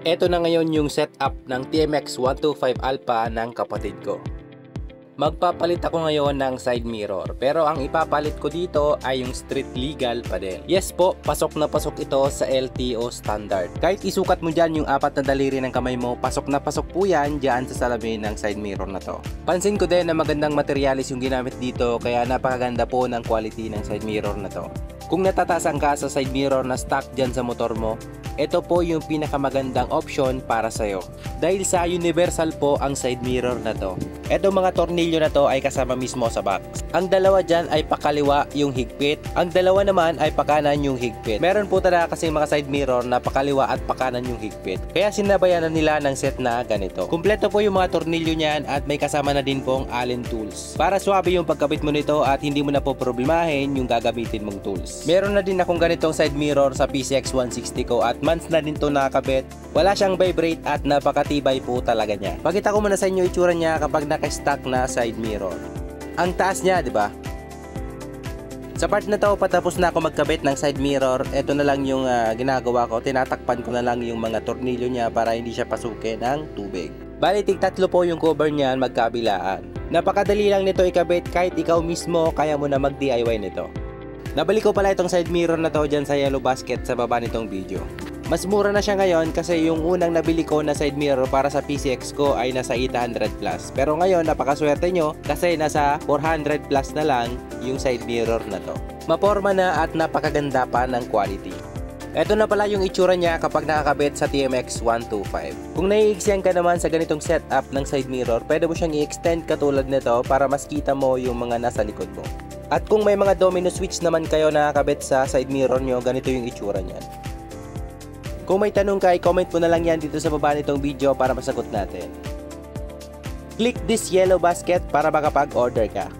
Ito na ngayon yung setup ng TMX 125 Alpha ng kapatid ko. Magpapalit ako ngayon ng side mirror, pero ang ipapalit ko dito ay yung street legal pa din. Yes po, pasok na pasok ito sa LTO standard. Kahit isukat mo dyan yung apat na daliri ng kamay mo, pasok na pasok po yan dyan sa salamin ng side mirror na to. Pansin ko din na magandang materialis yung ginamit dito, kaya napakaganda po ng quality ng side mirror na to. Kung natatasan ka sa side mirror na stock dyan sa motor mo, ito po yung pinakamagandang option para sa'yo. Dahil sa universal po ang side mirror na to. Etong mga tornilyo na to ay kasama mismo sa box. Ang dalawa dyan ay pakaliwa yung higpit. Ang dalawa naman ay pakanan yung higpit. Meron po talaga kasi mga side mirror na pakaliwa at pakanan yung higpit. Kaya sinabayan na nila ng set na ganito. Kumpleto po yung mga tornilyo niyan at may kasama na din pong Allen tools. Para swabe yung pagkabit mo nito at hindi mo na po problemahin yung gagamitin mong tools. Meron na din akong ganitong side mirror sa PCX 160 ko at months na din to nakakabit. Wala siyang vibrate at napakatibay po talaga niya. Pakita ko muna sa inyo itsura niya kapag naka-stock na side mirror. Ang taas niya, di ba? Sa part na to, patapos na ako magkabit ng side mirror. Ito na lang yung ginagawa ko. Tinatakpan ko na lang yung mga tornilyo niya para hindi siya pasukin ng tubig. Bali, tig-tatlo po yung cover niyan magkabilaan. Napakadali lang nito ikabit kahit ikaw mismo kaya mo na mag-DIY nito. Nabalik ko pala itong side mirror na to dyan sa yellow basket sa baba nitong video. Mas mura na siya ngayon kasi yung unang nabili ko na side mirror para sa PCX ko ay nasa 800 plus. Pero ngayon napakaswerte nyo kasi nasa 400 plus na lang yung side mirror na to. Maporma na at napakaganda pa ng quality. Ito na pala yung itsura niya kapag nakakabit sa TMX 125. Kung naiigsyan ka naman sa ganitong setup ng side mirror, pwede mo siyang i-extend katulad nito para mas kita mo yung mga nasa likod mo. At kung may mga domino switch naman kayo na nakakabit sa side mirror nyo, ganito yung itsura niyan. Kung may tanong ka, i-comment mo na lang yan dito sa baba nitong video para masagot natin. Click this yellow basket para makapag-order ka.